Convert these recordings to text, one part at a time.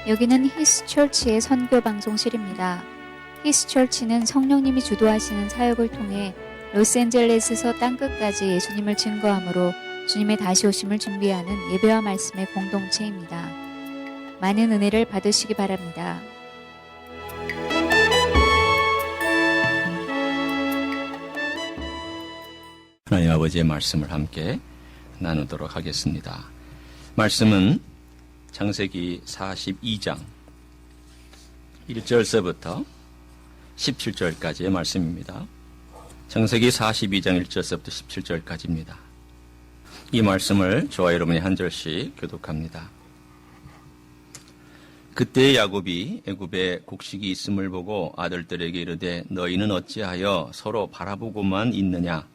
여기는 히스처치의 선교 방송실입니다. 히스처치는 성령님이 주도하시는 사역을 통해 로스앤젤레스에서 땅끝까지 예수님을 증거함으로 주님의 다시 오심을 준비하는 예배와 말씀의 공동체입니다. 많은 은혜를 받으시기 바랍니다. 하나님 아버지의 말씀을 함께 나누도록 하겠습니다. 말씀은 창세기 42장 1절서부터 17절까지의 말씀입니다. 창세기 42장 1절서부터 17절까지입니다. 이 말씀을 저와 여러분이 한 절씩 교독합니다. 그때 야곱이 애굽에 곡식이 있음을 보고 아들들에게 이르되 너희는 어찌하여 서로 바라보고만 있느냐.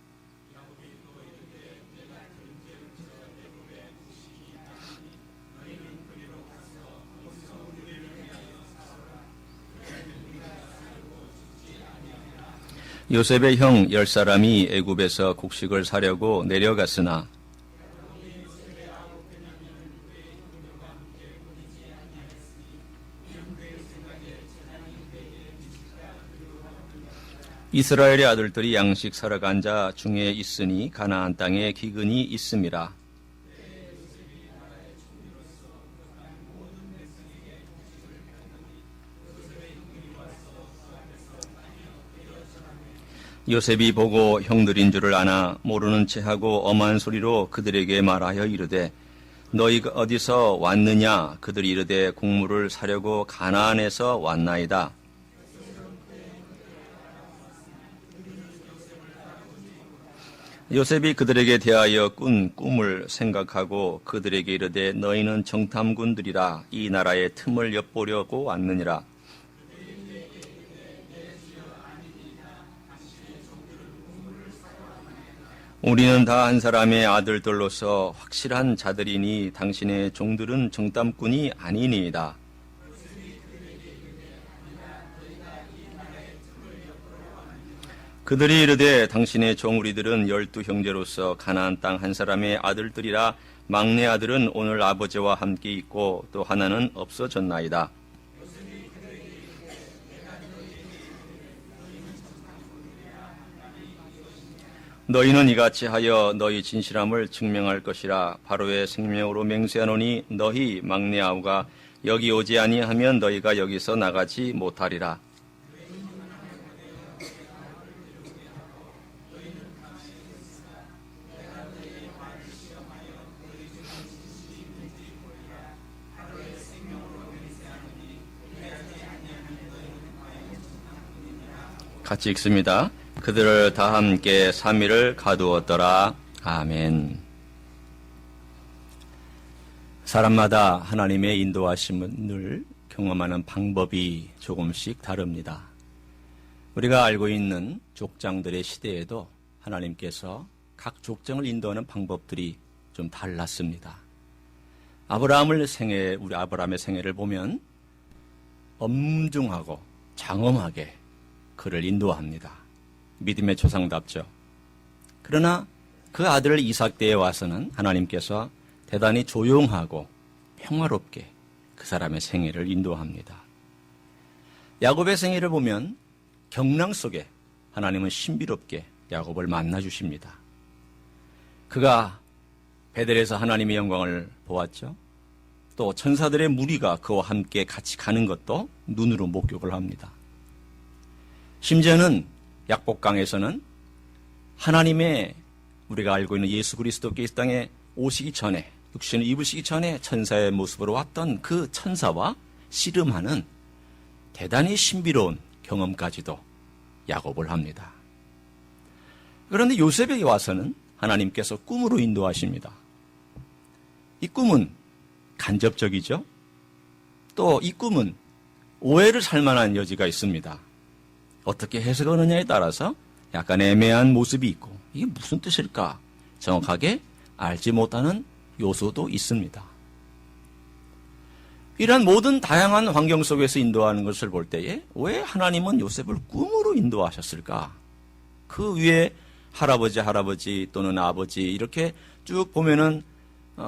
요셉의 형 10사람이 애굽에서 곡식을 사려고 내려갔으나 이스라엘의 아들들이 양식 사러 간 자 중에 있으니 가나안 땅에 기근이 있음이라. 요셉이 보고 형들인 줄을 아나 모르는 체하고 엄한 소리로 그들에게 말하여 이르되 너희가 어디서 왔느냐. 그들이 이르되 곡물을 사려고 가나안에서 왔나이다. 요셉이 그들에게 대하여 꾼 꿈을 생각하고 그들에게 이르되 너희는 정탐꾼들이라. 이 나라의 틈을 엿보려고 왔느니라. 우리는 다 한 사람의 아들들로서 확실한 자들이니 당신의 종들은 정탐꾼이 아니니이다. 그들이 이르되 당신의 종 우리들은 12 형제로서 가나안 땅 한 사람의 아들들이라. 막내 아들은 오늘 아버지와 함께 있고 또 하나는 없어졌나이다. 너희는 이같이 하여 너희 진실함을 증명할 것이라. 바로의 생명으로 맹세하노니 너희 막내 아우가 여기 오지 아니하면 너희가 여기서 나가지 못하리라. 같이 읽습니다. 그들을 다 함께 3일을 가두었더라. 아멘. 사람마다 하나님의 인도하심을 경험하는 방법이 조금씩 다릅니다. 우리가 알고 있는 족장들의 시대에도 하나님께서 각 족장을 인도하는 방법들이 좀 달랐습니다. 우리 아브라함의 생애를 보면 엄중하고 장엄하게 그를 인도합니다. 믿음의 조상답죠. 그러나 그 아들 이삭 때에 와서는 하나님께서 대단히 조용하고 평화롭게 그 사람의 생애를 인도합니다. 야곱의 생애를 보면 경랑 속에 하나님은 신비롭게 야곱을 만나주십니다. 그가 베델에서 하나님의 영광을 보았죠. 또 천사들의 무리가 그와 함께 같이 가는 것도 눈으로 목격을 합니다. 심지어는 약복강에서는 하나님의 우리가 알고 있는 예수 그리스도께서 이 땅에 오시기 전에 육신을 입으시기 전에 천사의 모습으로 왔던 그 천사와 씨름하는 대단히 신비로운 경험까지도 야곱을 합니다. 그런데 요셉에게 와서는 하나님께서 꿈으로 인도하십니다. 이 꿈은 간접적이죠. 또 이 꿈은 오해를 살 만한 여지가 있습니다. 어떻게 해석하느냐에 따라서 약간 애매한 모습이 있고 이게 무슨 뜻일까 정확하게 알지 못하는 요소도 있습니다. 이러한 모든 다양한 환경 속에서 인도하는 것을 볼 때에 왜 하나님은 요셉을 꿈으로 인도하셨을까? 그 위에 할아버지 또는 아버지 이렇게 쭉 보면은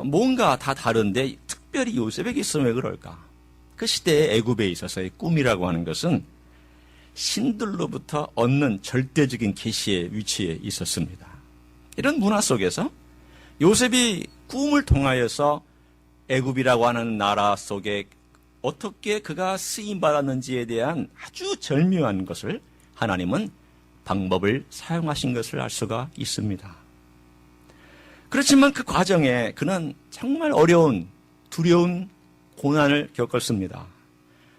뭔가 다 다른데 특별히 요셉에게 있으면 왜 그럴까? 그 시대의 애굽에 있어서의 꿈이라고 하는 것은 신들로부터 얻는 절대적인 계시의 위치에 있었습니다. 이런 문화 속에서 요셉이 꿈을 통하여서 애굽이라고 하는 나라 속에 어떻게 그가 쓰임받았는지에 대한 아주 절묘한 것을 하나님은 방법을 사용하신 것을 알 수가 있습니다. 그렇지만 그 과정에 그는 정말 어려운 두려운 고난을 겪었습니다.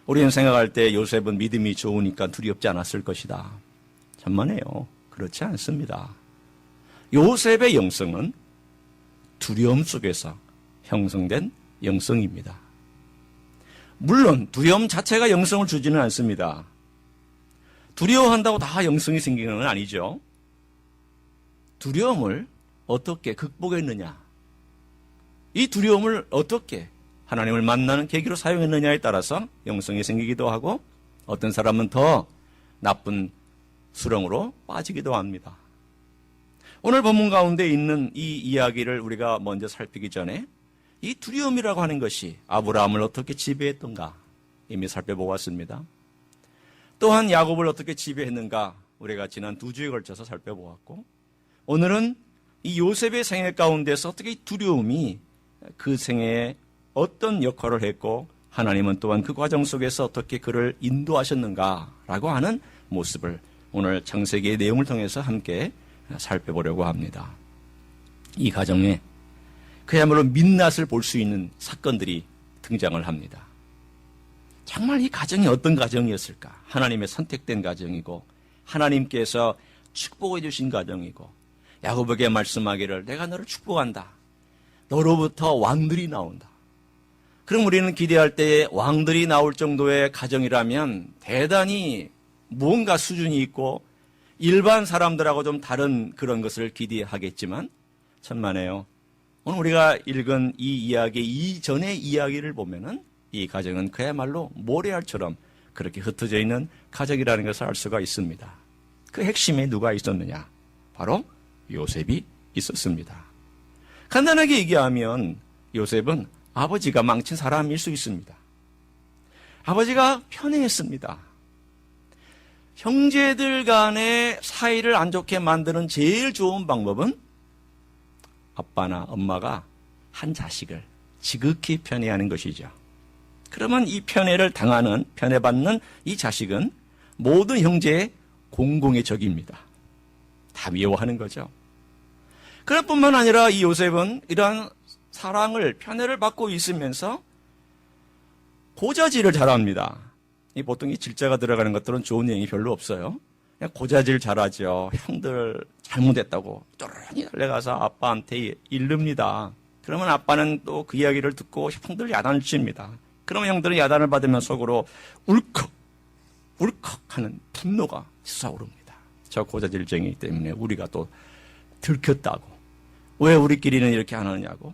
우리는 생각할 때 요셉은 믿음이 좋으니까 두렵지 않았을 것이다. 천만에요. 그렇지 않습니다. 요셉의 영성은 두려움 속에서 형성된 영성입니다. 물론 두려움 자체가 영성을 주지는 않습니다. 두려워한다고 다 영성이 생기는 건 아니죠. 두려움을 어떻게 극복했느냐, 이 두려움을 어떻게 하나님을 만나는 계기로 사용했느냐에 따라서 영성이 생기기도 하고 어떤 사람은 더 나쁜 수렁으로 빠지기도 합니다. 오늘 본문 가운데 있는 이 이야기를 우리가 먼저 살피기 전에 이 두려움이라고 하는 것이 아브라함을 어떻게 지배했던가 이미 살펴보고 왔습니다. 또한 야곱을 어떻게 지배했는가 우리가 지난 2주에 걸쳐서 살펴보았고, 오늘은 이 요셉의 생애 가운데서 어떻게 이 두려움이 그 생애에 어떤 역할을 했고 하나님은 또한 그 과정 속에서 어떻게 그를 인도하셨는가라고 하는 모습을 오늘 창세기의 내용을 통해서 함께 살펴보려고 합니다. 이 가정에 그야말로 민낯을 볼 수 있는 사건들이 등장을 합니다. 정말 이 가정이 어떤 가정이었을까? 하나님의 선택된 가정이고 하나님께서 축복해 주신 가정이고 야곱에게 말씀하기를 내가 너를 축복한다. 너로부터 왕들이 나온다. 그럼 우리는 기대할 때에 왕들이 나올 정도의 가정이라면 대단히 무언가 수준이 있고 일반 사람들하고 좀 다른 그런 것을 기대하겠지만 천만에요. 오늘 우리가 읽은 이 이야기 이전의 이야기를 보면은 이 가정은 그야말로 모래알처럼 그렇게 흩어져 있는 가정이라는 것을 알 수가 있습니다. 그 핵심에 누가 있었느냐? 바로 요셉이 있었습니다. 간단하게 얘기하면 요셉은 아버지가 망친 사람일 수 있습니다. 아버지가 편애했습니다. 형제들 간의 사이를 안 좋게 만드는 제일 좋은 방법은 아빠나 엄마가 한 자식을 지극히 편애하는 것이죠. 그러면 이 편애받는 이 자식은 모든 형제의 공공의 적입니다. 다 미워하는 거죠. 그럴 뿐만 아니라 이 요셉은 이러한 사랑을, 편애를 받고 있으면서 고자질을 잘합니다. 보통 이 질자가 들어가는 것들은 좋은 내용이 별로 없어요. 그냥 고자질 잘하죠. 형들 잘못했다고 쪼르르 달려가서 아빠한테 일릅니다. 그러면 아빠는 또 그 이야기를 듣고 형들 야단을 칩니다. 그러면 형들은 야단을 받으면 속으로 울컥 하는 분노가 솟아오릅니다. 저 고자질쟁이 때문에 우리가 또 들켰다고, 왜 우리끼리는 이렇게 안 하느냐고.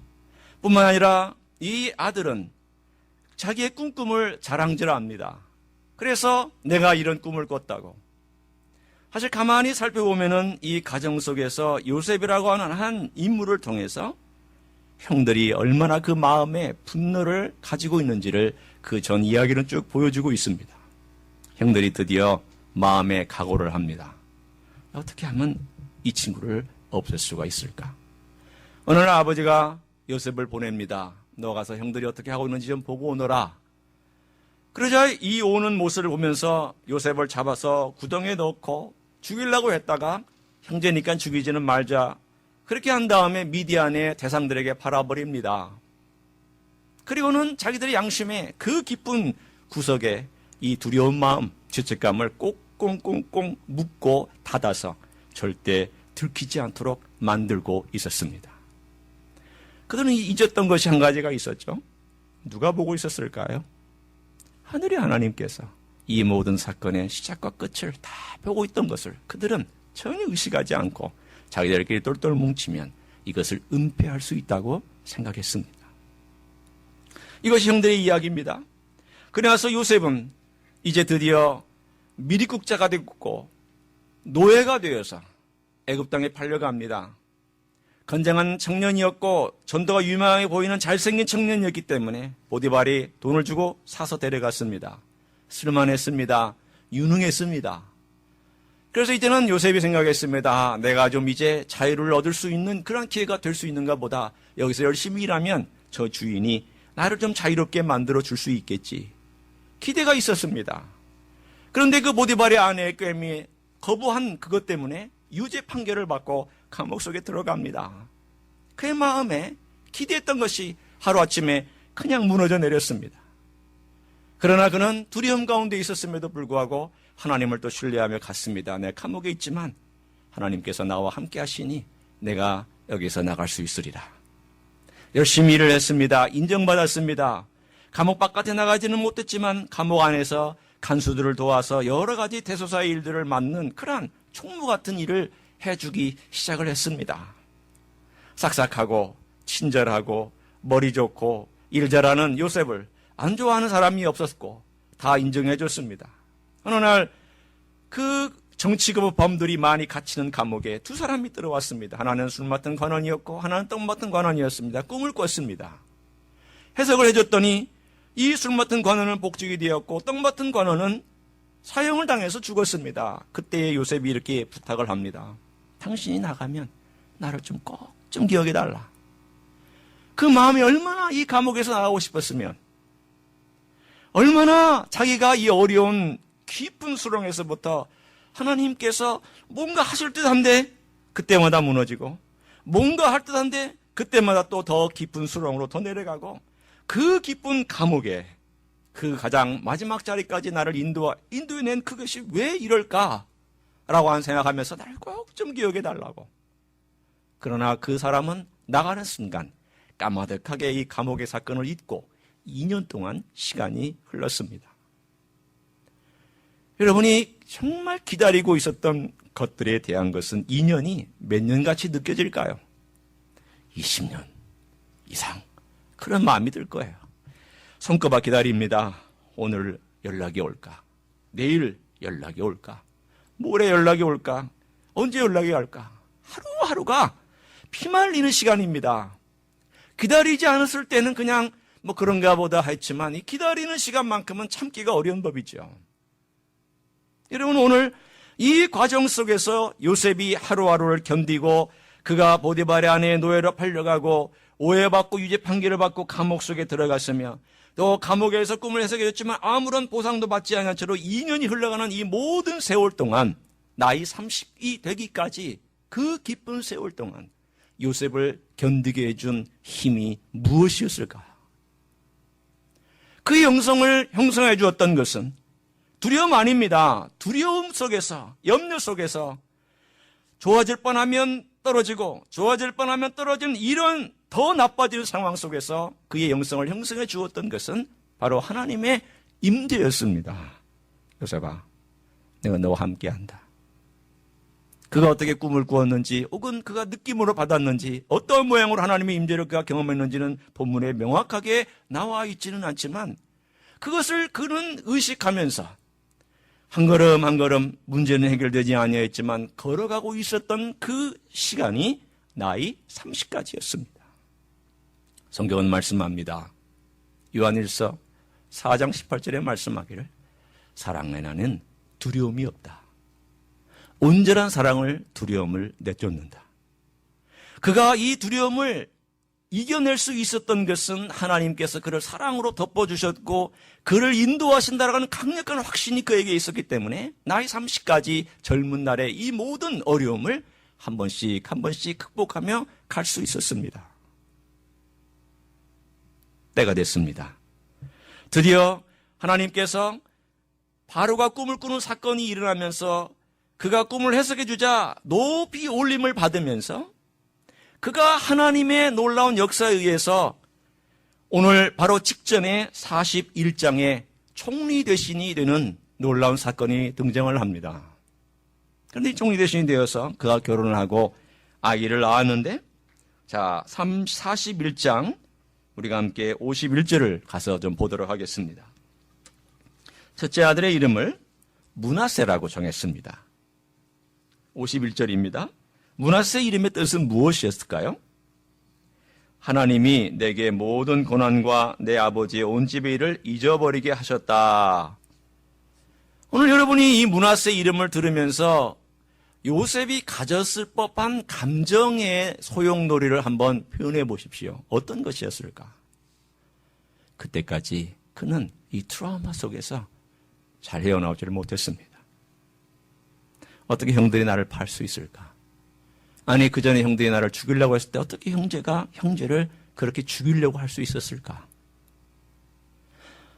뿐만 아니라 이 아들은 자기의 꿈을 자랑질합니다. 그래서 내가 이런 꿈을 꿨다고. 사실 가만히 살펴보면은 이 가정 속에서 요셉이라고 하는 한 인물을 통해서 형들이 얼마나 그 마음에 분노를 가지고 있는지를 그 전 이야기는 쭉 보여주고 있습니다. 형들이 드디어 마음에 각오를 합니다. 어떻게 하면 이 친구를 없앨 수가 있을까? 어느 날 아버지가 요셉을 보냅니다. 너 가서 형들이 어떻게 하고 있는지 좀 보고 오너라. 그러자 이 오는 모습을 보면서 요셉을 잡아서 구덩이에 넣고 죽이려고 했다가 형제니까 죽이지는 말자. 그렇게 한 다음에 미디안의 대상들에게 팔아버립니다. 그리고는 자기들의 양심에 그 깊은 구석에 이 두려운 마음, 죄책감을 꼭 꽁꽁꽁 묶고 닫아서 절대 들키지 않도록 만들고 있었습니다. 그들은 잊었던 것이 한 가지가 있었죠. 누가 보고 있었을까요? 하늘의 하나님께서 이 모든 사건의 시작과 끝을 다 보고 있던 것을 그들은 전혀 의식하지 않고 자기들끼리 똘똘 뭉치면 이것을 은폐할 수 있다고 생각했습니다. 이것이 형들의 이야기입니다. 그래서 요셉은 이제 드디어 미리국자가 됐고 노예가 되어서 애굽 땅에 팔려갑니다. 건장한 청년이었고 전도가 유명해 보이는 잘생긴 청년이었기 때문에 보디발이 돈을 주고 사서 데려갔습니다. 쓸만했습니다. 유능했습니다. 그래서 이제는 요셉이 생각했습니다. 내가 좀 이제 자유를 얻을 수 있는 그런 기회가 될 수 있는가 보다. 여기서 열심히 일하면 저 주인이 나를 좀 자유롭게 만들어 줄 수 있겠지. 기대가 있었습니다. 그런데 그 보디발의 아내의 꿰미 거부한 그것 때문에 유죄 판결을 받고 감옥 속에 들어갑니다. 그의 마음에 기대했던 것이 하루아침에 그냥 무너져 내렸습니다. 그러나 그는 두려움 가운데 있었음에도 불구하고 하나님을 또 신뢰하며 갔습니다. 내 감옥에 있지만 하나님께서 나와 함께 하시니 내가 여기서 나갈 수 있으리라. 열심히 일을 했습니다. 인정받았습니다. 감옥 바깥에 나가지는 못했지만 감옥 안에서 간수들을 도와서 여러 가지 대소사의 일들을 맡는 그러한 총무 같은 일을 해주기 시작을 했습니다. 싹싹하고 친절하고 머리 좋고 일 잘하는 요셉을 안 좋아하는 사람이 없었고 다 인정해 줬습니다. 어느 날 그 정치급 범들이 많이 갇히는 감옥에 두 사람이 들어왔습니다. 하나는 술 맡은 관원이었고 하나는 떡 맡은 관원이었습니다. 꿈을 꿨습니다. 해석을 해줬더니 이 술 맡은 관원은 복직이 되었고 떡 맡은 관원은 사형을 당해서 죽었습니다. 그때 요셉이 이렇게 부탁을 합니다. 당신이 나가면 나를 좀 꼭 좀 기억해달라. 그 마음이 얼마나 이 감옥에서 나가고 싶었으면, 얼마나 자기가 이 어려운 깊은 수렁에서부터 하나님께서 뭔가 하실 듯한데 그때마다 무너지고, 뭔가 할 듯한데 그때마다 또 더 깊은 수렁으로 더 내려가고, 그 깊은 감옥에 그 가장 마지막 자리까지 나를 인도해낸 그것이 왜 이럴까? 라고 한 생각하면서 나를 꼭 좀 기억해 달라고. 그러나 그 사람은 나가는 순간 까마득하게 이 감옥의 사건을 잊고 2년 동안 시간이 흘렀습니다. 여러분이 정말 기다리고 있었던 것들에 대한 것은 2년이 몇 년같이 느껴질까요? 20년 이상 그런 마음이 들 거예요. 손꼽아 기다립니다. 오늘 연락이 올까? 내일 연락이 올까? 모레 연락이 올까? 언제 연락이 갈까? 하루하루가 피말리는 시간입니다. 기다리지 않았을 때는 그냥 뭐 그런가 보다 했지만 이 기다리는 시간만큼은 참기가 어려운 법이죠. 여러분, 오늘 이 과정 속에서 요셉이 하루하루를 견디고 그가 보디발의 아내의 노예로 팔려가고 오해받고 유죄 판결을 받고 감옥 속에 들어갔으며 또 감옥에서 꿈을 해석해줬지만 아무런 보상도 받지 않은 채로 2년이 흘러가는 이 모든 세월 동안, 나이 30이 되기까지 그 깊은 세월 동안 요셉을 견디게 해준 힘이 무엇이었을까? 그 영성을 형성해 주었던 것은 두려움 아닙니다. 두려움 속에서, 염려 속에서 좋아질 뻔하면 떨어지고 좋아질 뻔하면 떨어지는 이런 더 나빠질 상황 속에서 그의 영성을 형성해 주었던 것은 바로 하나님의 임재였습니다. 요셉아, 내가 너와 함께한다. 그가 어떻게 꿈을 꾸었는지 혹은 그가 느낌으로 받았는지 어떤 모양으로 하나님의 임재를 그가 경험했는지는 본문에 명확하게 나와 있지는 않지만 그것을 그는 의식하면서 한 걸음 한 걸음 문제는 해결되지 아니했지만 걸어가고 있었던 그 시간이 나이 30까지였습니다. 성경은 말씀합니다. 요한일서 4장 18절에 말씀하기를 사랑의 나는 두려움이 없다. 온전한 사랑을 두려움을 내쫓는다. 그가 이 두려움을 이겨낼 수 있었던 것은 하나님께서 그를 사랑으로 덮어주셨고 그를 인도하신다라는 강력한 확신이 그에게 있었기 때문에 나이 30까지 젊은 날에 이 모든 어려움을 한 번씩 한 번씩 극복하며 갈 수 있었습니다. 때가 됐습니다. 드디어 하나님께서 바로가 꿈을 꾸는 사건이 일어나면서 그가 꿈을 해석해 주자 높이 올림을 받으면서 그가 하나님의 놀라운 역사에 의해서 오늘 바로 직전에 41장의 총리 대신이 되는 놀라운 사건이 등장을 합니다. 그런데 이 총리 대신이 되어서 그가 결혼을 하고 아이를 낳았는데, 자, 41장 우리가 함께 51절을 가서 좀 보도록 하겠습니다. 첫째 아들의 이름을 므낫세라고 정했습니다. 51절입니다. 므낫세 이름의 뜻은 무엇이었을까요? 하나님이 내게 모든 고난과 내 아버지의 온 집의 일을 잊어버리게 하셨다. 오늘 여러분이 이 므낫세 이름을 들으면서 요셉이 가졌을 법한 감정의 소용돌이를 한번 표현해 보십시오. 어떤 것이었을까? 그때까지 그는 이 트라우마 속에서 잘 헤어나오지를 못했습니다. 어떻게 형들이 나를 팔 수 있을까? 아니, 그 전에 형들이 나를 죽이려고 했을 때 어떻게 형제가 형제를 그렇게 죽이려고 할 수 있었을까?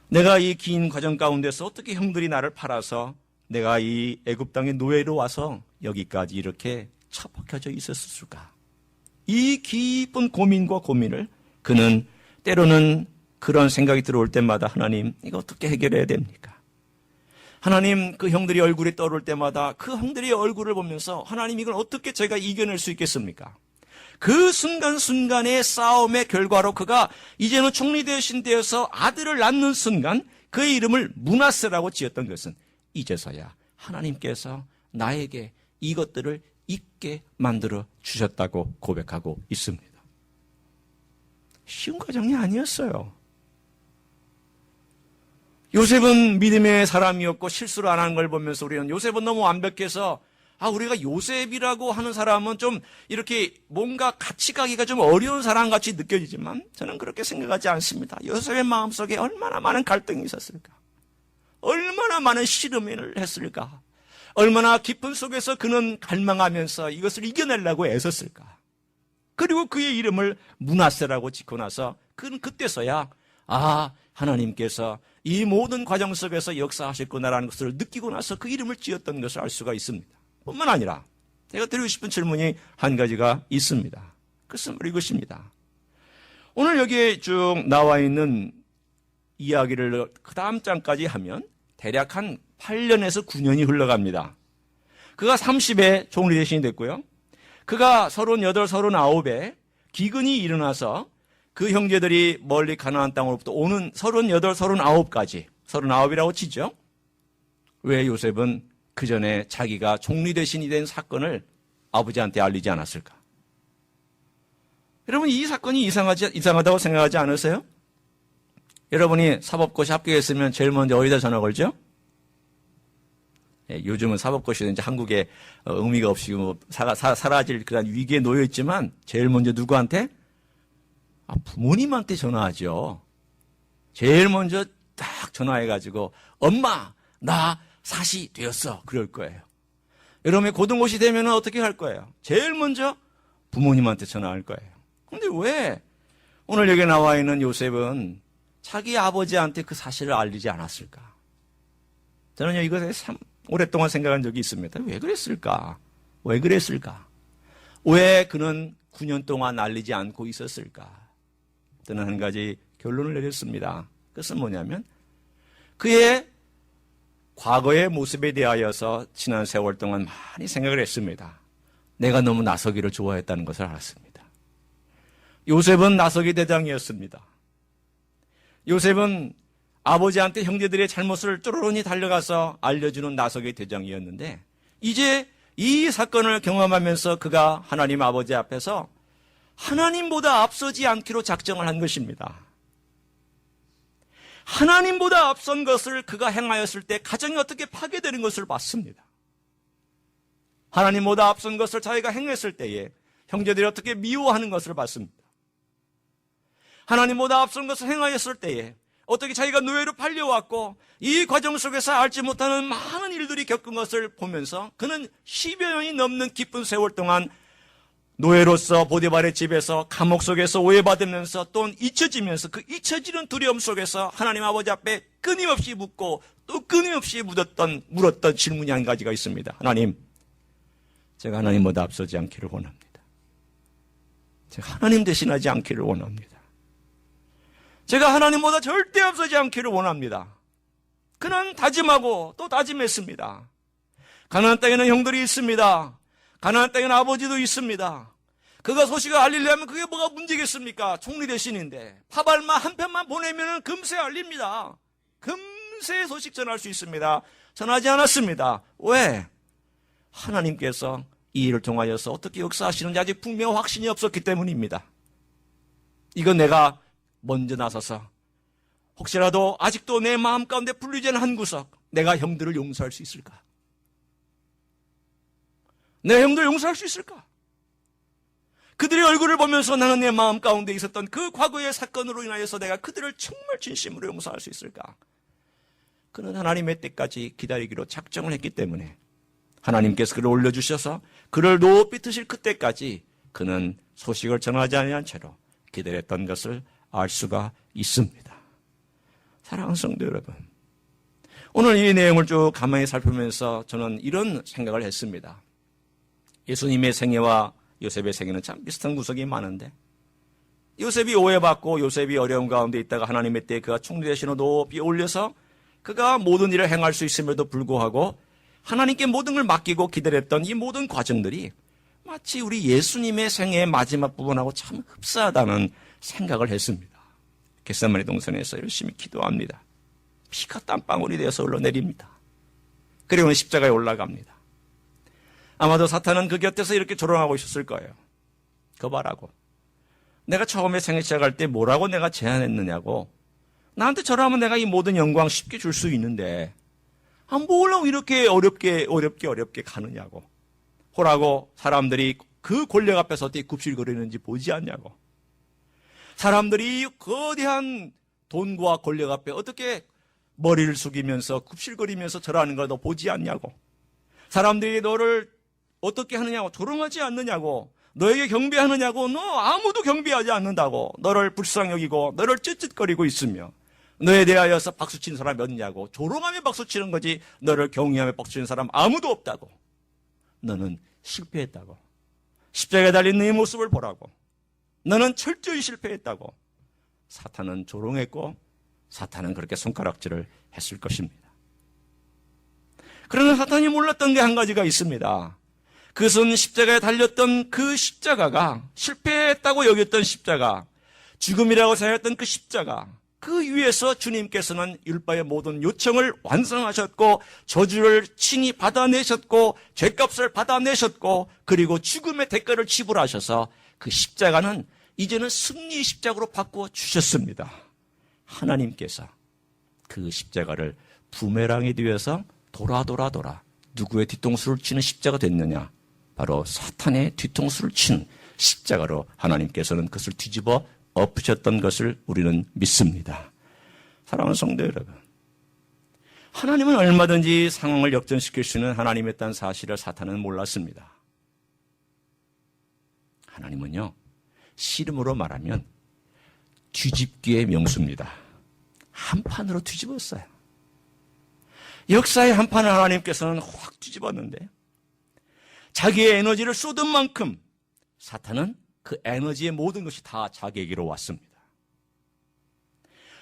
내가 이 긴 과정 가운데서 어떻게 형들이 나를 팔아서 내가 이 애굽 땅의 노예로 와서 여기까지 이렇게 처박혀져 있었을까? 이 깊은 고민과 고민을 그는 때로는 그런 생각이 들어올 때마다 하나님, 이거 어떻게 해결해야 됩니까? 하나님, 그 형들이 얼굴이 떠오를 때마다 그 형들의 얼굴을 보면서 하나님, 이걸 어떻게 제가 이겨낼 수 있겠습니까? 그 순간순간의 싸움의 결과로 그가 이제는 총리 대신 되어서 아들을 낳는 순간 그의 이름을 므낫세라고 지었던 것은 이제서야 하나님께서 나에게 이것들을 잊게 만들어 주셨다고 고백하고 있습니다. 쉬운 과정이 아니었어요. 요셉은 믿음의 사람이었고 실수를 안 하는 걸 보면서 우리는 요셉은 너무 완벽해서 우리가 요셉이라고 하는 사람은 좀 이렇게 뭔가 같이 가기가 좀 어려운 사람 같이 느껴지지만 저는 그렇게 생각하지 않습니다. 요셉의 마음속에 얼마나 많은 갈등이 있었을까? 얼마나 많은 씨름을 했을까? 얼마나 깊은 속에서 그는 갈망하면서 이것을 이겨내려고 애썼을까? 그리고 그의 이름을 므낫세라고 짓고 나서 그는 그때서야 하나님께서 이 모든 과정 속에서 역사하셨구나라는 것을 느끼고 나서 그 이름을 지었던 것을 알 수가 있습니다. 뿐만 아니라 제가 드리고 싶은 질문이 한 가지가 있습니다. 그것은 이것입니다. 오늘 여기에 쭉 나와 있는 이야기를 그 다음 장까지 하면 대략 한 8년에서 9년이 흘러갑니다. 그가 30에 총리 대신이 됐고요. 그가 38, 39에 기근이 일어나서 그 형제들이 멀리 가나안 땅으로부터 오는 38, 39까지 39이라고 치죠. 왜 요셉은 그 전에 자기가 총리 대신이 된 사건을 아버지한테 알리지 않았을까? 여러분, 이 사건이 이상하다고 생각하지 않으세요? 여러분이 사법고시 합격했으면 제일 먼저 어디다 전화 걸죠? 요즘은 사법고시는 이제 한국에 의미가 없이 사라질 그런 위기에 놓여 있지만 제일 먼저 누구한테? 부모님한테 전화하죠. 제일 먼저 딱 전화해가지고 엄마, 나 사시 되었어. 그럴 거예요. 여러분의 고등고시 되면 어떻게 할 거예요? 제일 먼저 부모님한테 전화할 거예요. 근데 왜 오늘 여기 나와 있는 요셉은 자기 아버지한테 그 사실을 알리지 않았을까? 저는요, 이것에 참 오랫동안 생각한 적이 있습니다. 왜 그랬을까? 왜 그랬을까? 왜 그는 9년 동안 알리지 않고 있었을까? 저는 한 가지 결론을 내렸습니다. 그것은 뭐냐면 그의 과거의 모습에 대하여서 지난 세월 동안 많이 생각을 했습니다. 내가 너무 나서기를 좋아했다는 것을 알았습니다. 요셉은 나서기 대장이었습니다. 요셉은 아버지한테 형제들의 잘못을 쪼르르니 달려가서 알려주는 나서기 대장이었는데 이제 이 사건을 경험하면서 그가 하나님 아버지 앞에서 하나님보다 앞서지 않기로 작정을 한 것입니다. 하나님보다 앞선 것을 그가 행하였을 때 가정이 어떻게 파괴되는 것을 봤습니다. 하나님보다 앞선 것을 자기가 행했을 때에 형제들이 어떻게 미워하는 것을 봤습니다. 하나님보다 앞선 것을 행하였을 때에 어떻게 자기가 노예로 팔려왔고 이 과정 속에서 알지 못하는 많은 일들이 겪은 것을 보면서 그는 10여 년이 넘는 깊은 세월 동안 노예로서 보디발의 집에서 감옥 속에서 오해받으면서 또 잊혀지면서 그 잊혀지는 두려움 속에서 하나님 아버지 앞에 끊임없이 묻고 또 끊임없이 물었던 질문이 한 가지가 있습니다. 하나님, 제가 하나님보다 앞서지 않기를 원합니다. 제가 하나님 대신하지 않기를 원합니다. 제가 하나님보다 절대 앞서지 않기를 원합니다. 그는 다짐하고 또 다짐했습니다. 가나안 땅에는 형들이 있습니다. 가나안 땅에는 아버지도 있습니다. 그가 소식을 알리려면 그게 뭐가 문제겠습니까? 총리 대신인데 파발마 한 편만 보내면 금세 알립니다. 금세 소식 전할 수 있습니다. 전하지 않았습니다. 왜? 하나님께서 이 일을 통하여서 어떻게 역사하시는지 아직 분명 확신이 없었기 때문입니다. 이건 내가 먼저 나서서 혹시라도 아직도 내 마음 가운데 풀리지 않은 한 구석, 내가 형들을 용서할 수 있을까? 내가 형들을 용서할 수 있을까? 그들의 얼굴을 보면서 나는 내 마음 가운데 있었던 그 과거의 사건으로 인하여서 내가 그들을 정말 진심으로 용서할 수 있을까? 그는 하나님의 때까지 기다리기로 작정을 했기 때문에 하나님께서 그를 올려주셔서 그를 높이 드실 그때까지 그는 소식을 전하지 아니한 채로 기다렸던 것을 알 수가 있습니다. 사랑하는 성도 여러분, 오늘 이 내용을 쭉 가만히 살피면서 저는 이런 생각을 했습니다. 예수님의 생애와 요셉의 생애는 참 비슷한 구석이 많은데, 요셉이 오해받고 요셉이 어려운 가운데 있다가 하나님의 때에 그가 총리 대신으로 높이 올려서 그가 모든 일을 행할 수 있음에도 불구하고 하나님께 모든 걸 맡기고 기다렸던 이 모든 과정들이 마치 우리 예수님의 생애의 마지막 부분하고 참 흡사하다는 생각을 했습니다. 겟세마네 동산에서 열심히 기도합니다. 피가 땀방울이 되어서 흘러내립니다. 그리고는 십자가에 올라갑니다. 아마도 사탄은 그 곁에서 이렇게 조롱하고 있었을 거예요. 거봐라고. 내가 처음에 생애 시작할 때 뭐라고 내가 제안했느냐고. 나한테 저러면 내가 이 모든 영광 쉽게 줄 수 있는데 뭘로 이렇게 어렵게 가느냐고. 호라고 사람들이 그 권력 앞에서 어떻게 굽실거리는지 보지 않냐고. 사람들이 거대한 돈과 권력 앞에 어떻게 머리를 숙이면서 굽실거리면서 절하는 걸 너 보지 않냐고. 사람들이 너를 어떻게 하느냐고, 조롱하지 않느냐고, 너에게 경배하느냐고, 너 아무도 경배하지 않는다고, 너를 불쌍히 여기고 너를 쯧쯧거리고 있으며 너에 대하여서 박수치는 사람이 어디냐고, 조롱하며 박수치는 거지 너를 경외하며 박수치는 사람 아무도 없다고. 너는 실패했다고. 십자가에 달린 네 모습을 보라고. 너는 철저히 실패했다고. 사탄은 조롱했고 사탄은 그렇게 손가락질을 했을 것입니다. 그러나 사탄이 몰랐던 게 한 가지가 있습니다. 그것은 십자가에 달렸던 그 십자가가, 실패했다고 여겼던 십자가, 죽음이라고 생각했던 그 십자가, 그 위에서 주님께서는 율법의 모든 요청을 완성하셨고 저주를 친히 받아내셨고 죄값을 받아내셨고 그리고 죽음의 대가를 지불하셔서 그 십자가는 이제는 승리의 십자가로 바꾸어 주셨습니다. 하나님께서 그 십자가를 부메랑이 되어서 돌아 누구의 뒤통수를 치는 십자가 됐느냐? 바로 사탄의 뒤통수를 친 십자가로 하나님께서는 그것을 뒤집어 엎으셨던 것을 우리는 믿습니다. 사랑하는 성도 여러분, 하나님은 얼마든지 상황을 역전시킬 수 있는 하나님이었다는 사실을 사탄은 몰랐습니다. 하나님은요, 씨름으로 말하면 뒤집기의 명수입니다. 한 판으로 뒤집었어요. 역사의 한 판을 하나님께서는 확 뒤집었는데 자기의 에너지를 쏟은 만큼 사탄은 그 에너지의 모든 것이 다 자기에게로 왔습니다.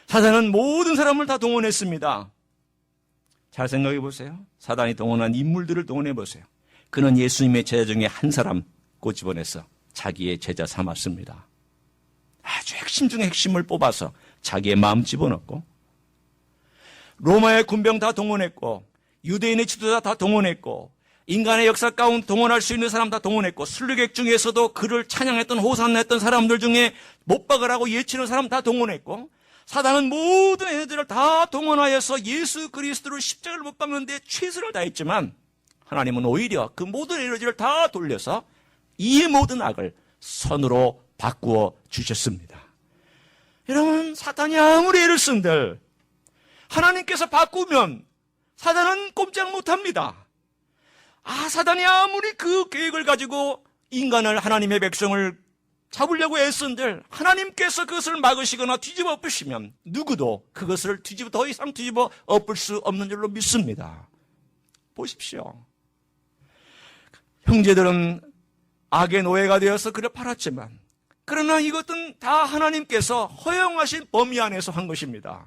사탄은 모든 사람을 다 동원했습니다. 잘 생각해 보세요. 사탄이 동원한 인물들을 동원해 보세요. 그는 예수님의 제자 중에 한 사람 꼬집어내서 자기의 제자 삼았습니다. 아주 핵심 중에 핵심을 뽑아서 자기의 마음 집어넣고, 로마의 군병 다 동원했고, 유대인의 지도자 다 동원했고, 인간의 역사 가운데 동원할 수 있는 사람 다 동원했고, 순례객 중에서도 그를 찬양했던 호산했던 사람들 중에 못 박으라고 예치는 사람 다 동원했고, 사단은 모든 애들을 다 동원하여서 예수 그리스도를 십자가를 못 박는데 최선을 다했지만 하나님은 오히려 그 모든 에너지를 다 돌려서 이 모든 악을 선으로 바꾸어 주셨습니다. 여러분, 사탄이 아무리 애를 쓴들 하나님께서 바꾸면 사단은 꼼짝 못합니다. 사단이 아무리 그 계획을 가지고 인간을, 하나님의 백성을 잡으려고 애쓴들 하나님께서 그것을 막으시거나 뒤집어 엎으시면 누구도 그것을 더 이상 뒤집어 엎을 수 없는 줄로 믿습니다. 보십시오. 형제들은 악의 노예가 되어서 그를 팔았지만, 그러나 이것은 다 하나님께서 허용하신 범위 안에서 한 것입니다.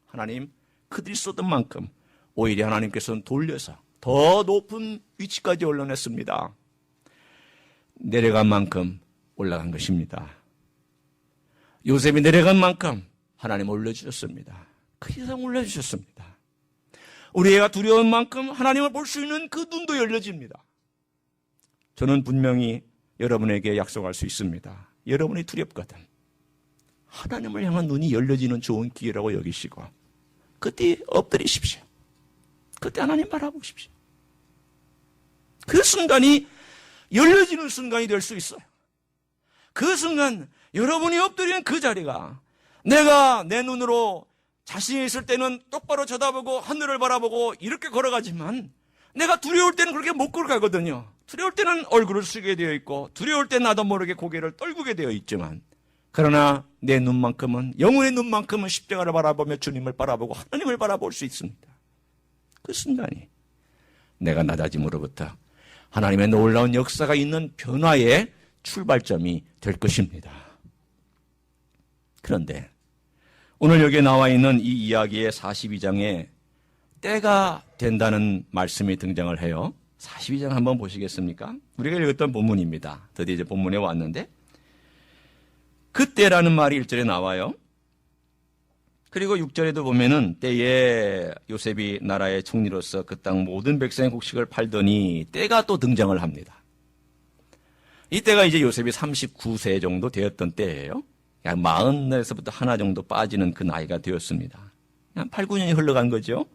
하나님, 그들이 쏟은 만큼 오히려 하나님께서는 돌려서 더 높은 위치까지 올려냈습니다. 내려간 만큼 올라간 것입니다. 요셉이 내려간 만큼 하나님 올려주셨습니다. 그 이상 올려주셨습니다. 우리 애가 두려운 만큼 하나님을 볼 수 있는 그 눈도 열려집니다. 저는 분명히 여러분에게 약속할 수 있습니다. 여러분이 두렵거든 하나님을 향한 눈이 열려지는 좋은 기회라고 여기시고 그때 엎드리십시오. 그때 하나님 바라보십시오. 그 순간이 열려지는 순간이 될 수 있어요. 그 순간 여러분이 엎드리는 그 자리가 내가 내 눈으로 자신이 있을 때는 똑바로 쳐다보고 하늘을 바라보고 이렇게 걸어가지만 내가 두려울 때는 그렇게 못 걸어가거든요. 두려울 때는 얼굴을 숙이게 되어 있고 두려울 때 나도 모르게 고개를 떨구게 되어 있지만 그러나 내 눈만큼은 영혼의 눈만큼은 십자가를 바라보며 주님을 바라보고 하나님을 바라볼 수 있습니다. 그 순간이 내가 낮아짐으로부터 하나님의 놀라운 역사가 있는 변화의 출발점이 될 것입니다. 그런데 오늘 여기에 나와 있는 이 이야기의 42장에 때가 된다는 말씀이 등장을 해요. 42장 한번 보시겠습니까? 우리가 읽었던 본문입니다. 드디어 이제 본문에 왔는데 그때라는 말이 1절에 나와요. 그리고 6절에도 보면은 때에 요셉이 나라의 총리로서 그 땅 모든 백성의 곡식을 팔더니 때가 또 등장을 합니다. 이때가 이제 요셉이 39세 정도 되었던 때예요. 약 40에서부터 하나 정도 빠지는 그 나이가 되었습니다. 한 8, 9년이 흘러간 거죠.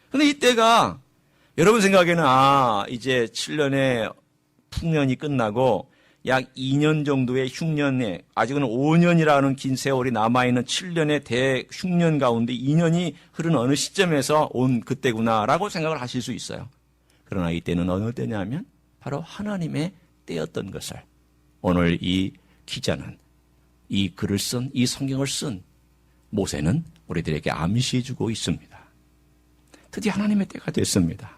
근데 이때가 여러분 생각에는 이제 7년의 풍년이 끝나고 약 2년 정도의 흉년에 아직은 5년이라는 긴 세월이 남아있는 7년의 대흉년 가운데 2년이 흐른 어느 시점에서 온 그때구나라고 생각을 하실 수 있어요. 그러나 이때는 어느 때냐면 바로 하나님의 때였던 것을 오늘 이 기자는 이 글을 쓴, 이 성경을 쓴 모세는 우리들에게 암시해 주고 있습니다. 드디어 하나님의 때가 됐습니다.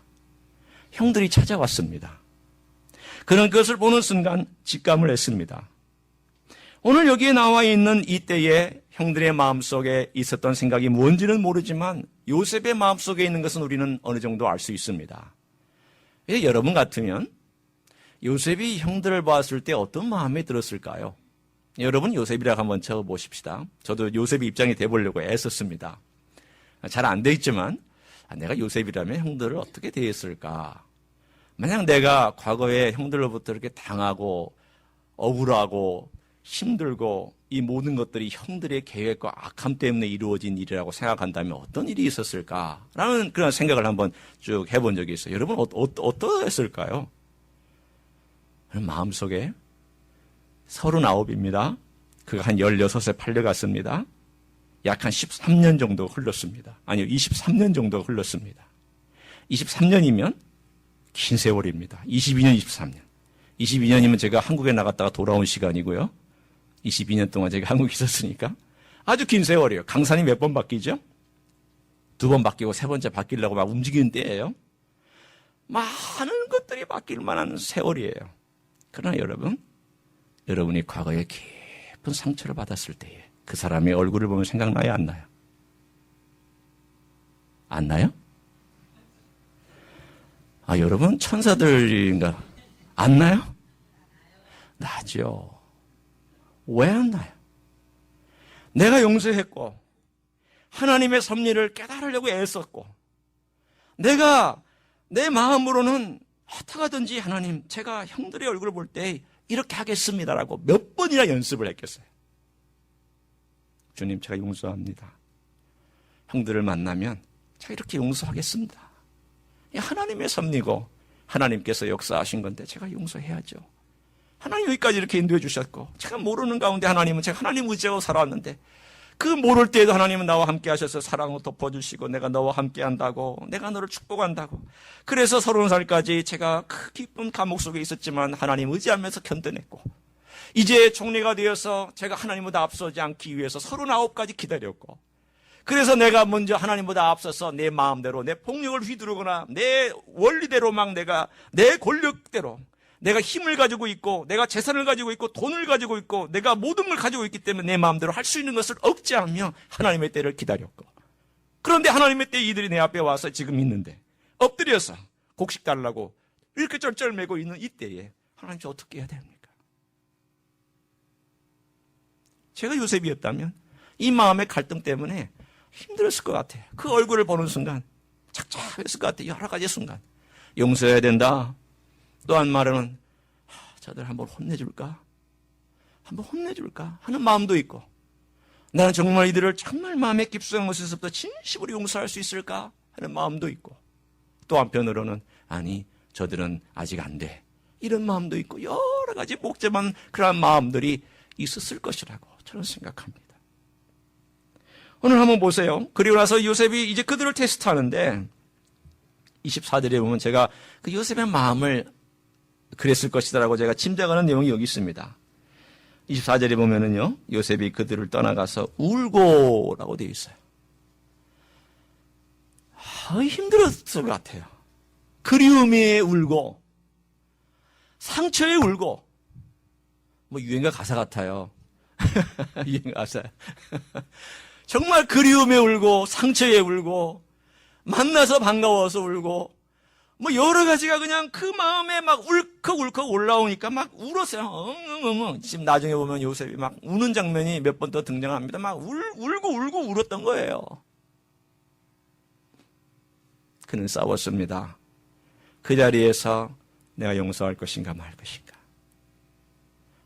형들이 찾아왔습니다. 그런 것을 보는 순간 직감을 했습니다. 오늘 여기에 나와 있는 이때에 형들의 마음속에 있었던 생각이 뭔지는 모르지만 요셉의 마음속에 있는 것은 우리는 어느 정도 알 수 있습니다. 여러분 같으면 요셉이 형들을 봤을 때 어떤 마음이 들었을까요? 여러분 요셉이라고 한번 쳐보십시다. 저도 요셉의 입장이 돼보려고 애썼습니다. 잘 안 돼 있지만 내가 요셉이라면 형들을 어떻게 대했을까? 만약 내가 과거에 형들로부터 이렇게 당하고 억울하고 힘들고 이 모든 것들이 형들의 계획과 악함 때문에 이루어진 일이라고 생각한다면 어떤 일이 있었을까라는 그런 생각을 한번 쭉 해본 적이 있어요. 여러분 어떠했을까요? 마음속에 39입니다. 그가 한 16에 팔려갔습니다. 약 한 13년 정도 흘렀습니다. 아니요, 23년 정도 흘렀습니다. 23년이면 긴 세월입니다. 22년, 23년. 22년이면 제가 한국에 나갔다가 돌아온 시간이고요. 22년 동안 제가 한국에 있었으니까 아주 긴 세월이에요. 강산이 몇 번 바뀌죠? 2번 바뀌고 3번째 바뀌려고 막 움직이는 때예요. 많은 것들이 바뀔 만한 세월이에요. 그러나 여러분이 과거에 깊은 상처를 받았을 때에 그 사람의 얼굴을 보면 생각나요? 안 나요? 안 나요? 여러분 천사들인가? 안 나요? 나죠. 왜 안 나요? 내가 용서했고 하나님의 섭리를 깨달으려고 애썼고 내가 내 마음으로는 어떡하든지 하나님 제가 형들의 얼굴을 볼 때 이렇게 하겠습니다라고 몇 번이나 연습을 했겠어요. 주님 제가 용서합니다. 형들을 만나면 제가 이렇게 용서하겠습니다. 하나님의 섭리고 하나님께서 역사하신 건데 제가 용서해야죠. 하나님 여기까지 이렇게 인도해 주셨고 제가 모르는 가운데 하나님은 제가 하나님 의지하고 살아왔는데 그 모를 때에도 하나님은 나와 함께 하셔서 사랑으로 덮어주시고 내가 너와 함께 한다고 내가 너를 축복한다고 그래서 30살까지 제가 그 기쁜 감옥 속에 있었지만 하나님 의지하면서 견뎌냈고 이제 총리가 되어서 제가 하나님보다 앞서지 않기 위해서 39까지 기다렸고 그래서 내가 먼저 하나님보다 앞서서 내 마음대로 내 폭력을 휘두르거나 내 원리대로 막 내가 내 권력대로 내가 힘을 가지고 있고 내가 재산을 가지고 있고 돈을 가지고 있고 내가 모든 걸 가지고 있기 때문에 내 마음대로 할 수 있는 것을 억제하며 하나님의 때를 기다렸고 그런데 하나님의 때 이들이 내 앞에 와서 지금 있는데 엎드려서 곡식 달라고 이렇게 쩔쩔매고 있는 이때에 하나님 저 어떻게 해야 됩니까? 제가 요셉이었다면 이 마음의 갈등 때문에 힘들었을 것 같아요. 그 얼굴을 보는 순간 착착했을 것 같아요. 여러 가지 순간 용서해야 된다. 또 한 말은 저들 한번 혼내줄까? 한번 혼내줄까? 하는 마음도 있고, 나는 정말 이들을 정말 마음에 깊숙한 곳에서부터 진심으로 용서할 수 있을까? 하는 마음도 있고, 또 한편으로는 아니 저들은 아직 안 돼, 이런 마음도 있고, 여러 가지 복잡한 그러한 마음들이 있었을 것이라고 저는 생각합니다. 오늘 한번 보세요. 그리고 나서 요셉이 이제 그들을 테스트하는데 24절에 보면 제가 그 요셉의 마음을 그랬을 것이다라고 제가 짐작하는 내용이 여기 있습니다. 24절에 보면은요, 요셉이 그들을 떠나가서 울고라고 되어 있어요. 힘들었을 것 같아요. 그리움에 울고, 상처에 울고, 뭐 유행가 가사 같아요. 유행가 가사. 정말 그리움에 울고, 상처에 울고, 만나서 반가워서 울고, 뭐 여러 가지가 그냥 그 마음에 막 울컥울컥 올라오니까 막 울었어요. 지금 나중에 보면 요셉이 막 우는 장면이 몇 번 더 등장합니다. 막 울고 울었던 거예요. 그는 싸웠습니다. 그 자리에서 내가 용서할 것인가 말 것인가,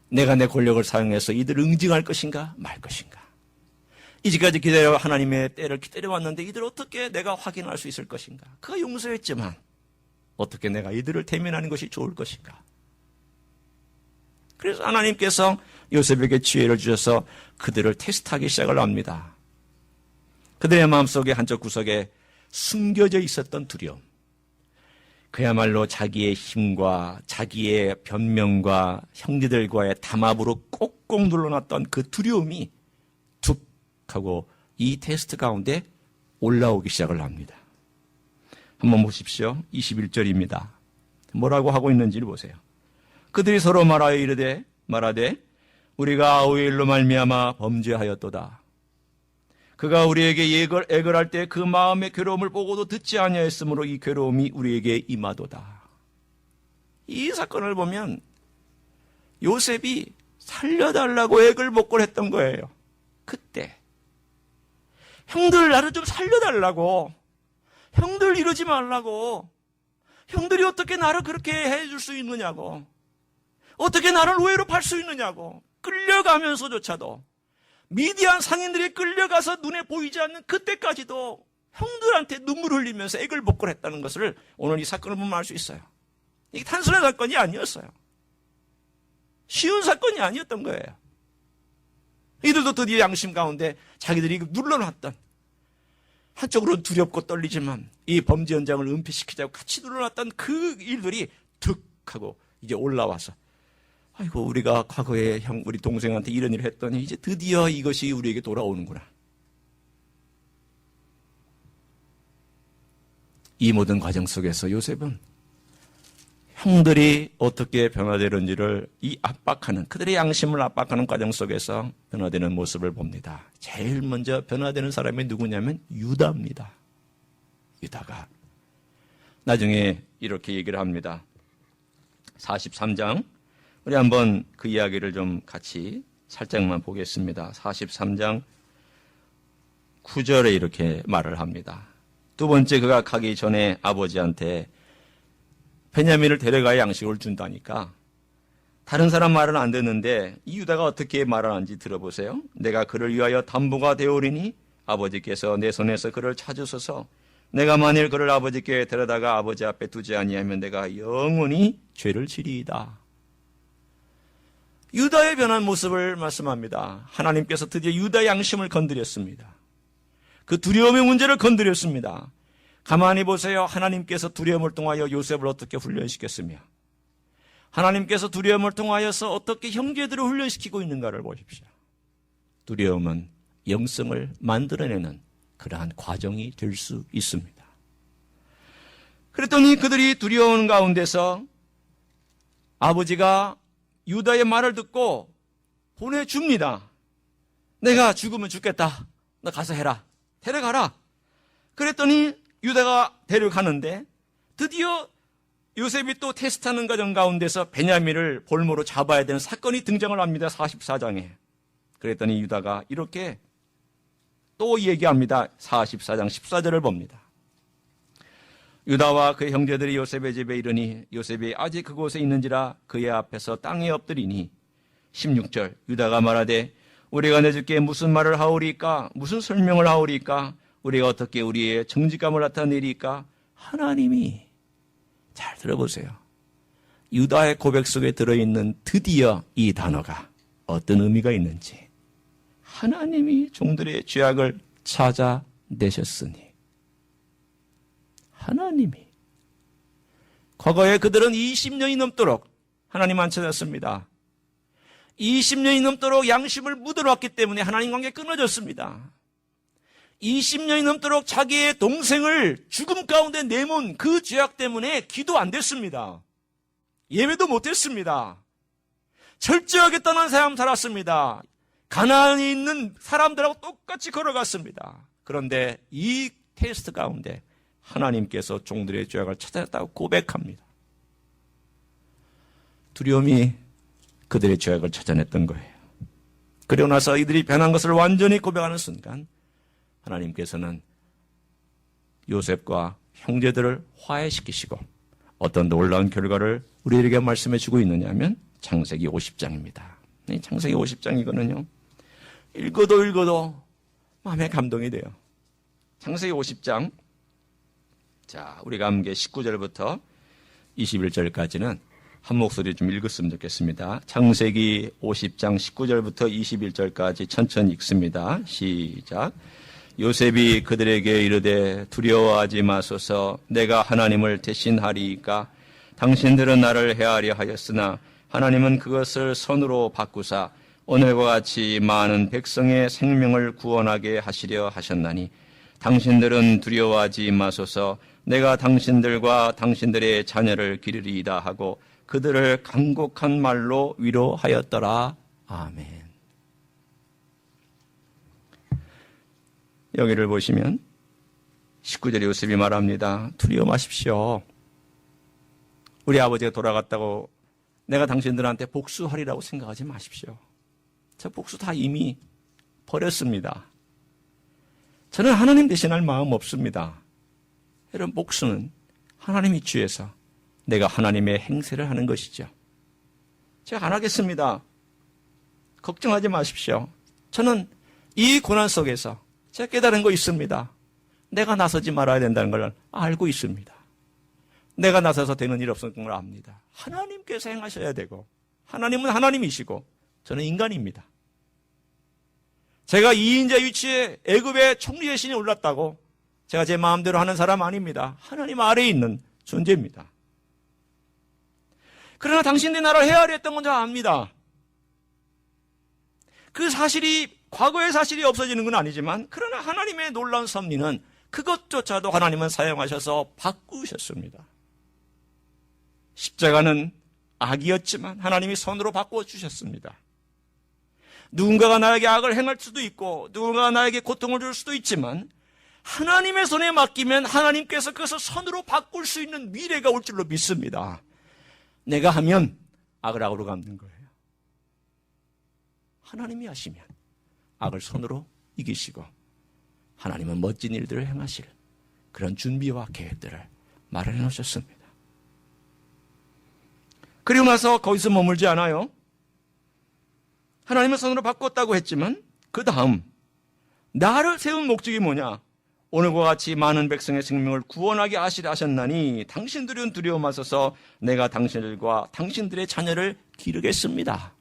내가 내 권력을 사용해서 이들을 응징할 것인가 말 것인가, 이제까지 기다려 하나님의 때를 기다려왔는데 이들 어떻게 내가 확인할 수 있을 것인가, 그가 용서했지만 어떻게 내가 이들을 대면하는 것이 좋을 것인가. 그래서 하나님께서 요셉에게 지혜를 주셔서 그들을 테스트하기 시작을 합니다. 그들의 마음속에 한쪽 구석에 숨겨져 있었던 두려움, 그야말로 자기의 힘과 자기의 변명과 형제들과의 담합으로 꼭꼭 눌러놨던 그 두려움이 툭 하고 이 테스트 가운데 올라오기 시작을 합니다. 한번 보십시오. 21절입니다. 뭐라고 하고 있는지를 보세요. 그들이 서로 말하되 우리가 아우의 일로 말미암아 범죄하였도다. 그가 우리에게 애걸할 때 그 마음의 괴로움을 보고도 듣지 아니하였으므로 이 괴로움이 우리에게 임하도다. 이 사건을 보면 요셉이 살려달라고 애걸복걸했던 거예요. 그때 형들 나를 좀 살려달라고, 형들 이러지 말라고, 형들이 어떻게 나를 그렇게 해줄 수 있느냐고, 어떻게 나를 노예로 팔 수 있느냐고, 끌려가면서조차도 미디안 상인들이 끌려가서 눈에 보이지 않는 그때까지도 형들한테 눈물 흘리면서 애걸복걸했다는 것을 오늘 이 사건을 보면 알 수 있어요. 이게 단순한 사건이 아니었어요. 쉬운 사건이 아니었던 거예요. 이들도 드디어 양심 가운데 자기들이 눌러놨던, 한쪽으로는 두렵고 떨리지만 이 범죄 현장을 은폐시키자고 같이 눌러놨던 그 일들이 툭 하고 이제 올라와서, 아이고 우리가 과거에 우리 동생한테 이런 일을 했더니 이제 드디어 이것이 우리에게 돌아오는구나. 이 모든 과정 속에서 요셉은 형들이 어떻게 변화되는지를 이 압박하는, 그들의 양심을 압박하는 과정 속에서 변화되는 모습을 봅니다. 제일 먼저 변화되는 사람이 누구냐면 유다입니다. 유다가 나중에 이렇게 얘기를 합니다. 43장, 우리 한번 그 이야기를 좀 같이 살짝만 보겠습니다. 43장 9절에 이렇게 말을 합니다. 두 번째 그가 가기 전에 아버지한테 베냐민을 데려가야 양식을 준다니까 다른 사람 말은 안 듣는데 이 유다가 어떻게 말하는지 들어보세요. 내가 그를 위하여 담보가 되오리니 아버지께서 내 손에서 그를 찾으소서. 내가 만일 그를 아버지께 데려다가 아버지 앞에 두지 아니하면 내가 영원히 죄를 지리이다. 유다의 변한 모습을 말씀합니다. 하나님께서 드디어 유다의 양심을 건드렸습니다. 그 두려움의 문제를 건드렸습니다. 가만히 보세요. 하나님께서 두려움을 통하여 요셉을 어떻게 훈련시켰으며 하나님께서 두려움을 통하여서 어떻게 형제들을 훈련시키고 있는가를 보십시오. 두려움은 영성을 만들어내는 그러한 과정이 될 수 있습니다. 그랬더니 그들이 두려운 가운데서 아버지가 유다의 말을 듣고 보내줍니다. 내가 죽으면 죽겠다. 너 가서 해라. 데려가라. 그랬더니 유다가 데려가는데 드디어 요셉이 또 테스트하는 과정 가운데서 베냐민을 볼모로 잡아야 되는 사건이 등장을 합니다. 44장에. 그랬더니 유다가 이렇게 또 얘기합니다. 44장 14절을 봅니다. 유다와 그의 형제들이 요셉의 집에 이르니 요셉이 아직 그곳에 있는지라 그의 앞에서 땅에 엎드리니 16절 유다가 말하되 우리가 내 주께 무슨 말을 하오리까 무슨 설명을 하오리까 우리가 어떻게 우리의 정직감을 나타내리까 하나님이 잘 들어보세요. 유다의 고백 속에 들어있는 드디어 이 단어가 어떤 의미가 있는지 하나님이 종들의 죄악을 찾아내셨으니 하나님이 과거에 그들은 20년이 넘도록 하나님 안 찾았습니다. 20년이 넘도록 양심을 묻어놨기 때문에 하나님 관계 끊어졌습니다. 20년이 넘도록 자기의 동생을 죽음 가운데 내몬 그 죄악 때문에 기도 안 됐습니다. 예배도 못했습니다. 철저하게 떠난 삶 살았습니다. 가나안에 있는 사람들하고 똑같이 걸어갔습니다. 그런데 이 테스트 가운데 하나님께서 종들의 죄악을 찾아냈다고 고백합니다. 두려움이 그들의 죄악을 찾아냈던 거예요. 그리고 나서 이들이 변한 것을 완전히 고백하는 순간 하나님께서는 요셉과 형제들을 화해시키시고 어떤 놀라운 결과를 우리에게 말씀해 주고 있느냐 하면 창세기 50장입니다. 창세기 50장이거든요. 읽어도 마음에 감동이 돼요. 창세기 50장. 자, 우리가 함께 19절부터 21절까지는 한 목소리 좀 읽었으면 좋겠습니다. 창세기 50장 19절부터 21절까지 천천히 읽습니다. 시작. 요셉이 그들에게 이르되 두려워하지 마소서 내가 하나님을 대신하리이까 당신들은 나를 해하려 하였으나 하나님은 그것을 선으로 바꾸사 오늘과 같이 많은 백성의 생명을 구원하게 하시려 하셨나니 당신들은 두려워하지 마소서 내가 당신들과 당신들의 자녀를 기르리이다 하고 그들을 간곡한 말로 위로하였더라. 아멘. 여기를 보시면 19절에 요셉이 말합니다. 두려워 마십시오. 우리 아버지가 돌아갔다고 내가 당신들한테 복수하리라고 생각하지 마십시오. 저 복수 다 이미 버렸습니다. 저는 하나님 대신할 마음 없습니다. 여러분, 복수는 하나님이 취해서 내가 하나님의 행세를 하는 것이죠. 제가 안 하겠습니다. 걱정하지 마십시오. 저는 이 고난 속에서 제가 깨달은 거 있습니다. 내가 나서지 말아야 된다는 걸 알고 있습니다. 내가 나서서 되는 일 없는 걸 압니다. 하나님께서 행하셔야 되고 하나님은 하나님이시고 저는 인간입니다. 제가 2인자 위치에 애굽의 총리 대신에 올랐다고 제가 제 마음대로 하는 사람 아닙니다. 하나님 아래에 있는 존재입니다. 그러나 당신들이 나를 헤아려 했던 건 저 압니다. 그 사실이 과거의 사실이 없어지는 건 아니지만 그러나 하나님의 놀라운 섭리는 그것조차도 하나님은 사용하셔서 바꾸셨습니다. 십자가는 악이었지만 하나님이 선으로 바꿔주셨습니다. 누군가가 나에게 악을 행할 수도 있고 누군가가 나에게 고통을 줄 수도 있지만 하나님의 손에 맡기면 하나님께서 그것을 선으로 바꿀 수 있는 미래가 올 줄로 믿습니다. 내가 하면 악을 악으로 갚는 거예요. 하나님이 하시면 악을 선으로 이기시고 하나님은 멋진 일들을 행하실 그런 준비와 계획들을 마련해 놓으셨습니다. 그리고 나서 거기서 머물지 않아요. 하나님은 선으로 바꿨다고 했지만 그 다음 나를 세운 목적이 뭐냐? 오늘과 같이 많은 백성의 생명을 구원하게 하시려 하셨나니 당신들은 두려워 마소서 내가 당신들과 당신들의 자녀를 기르겠습니다.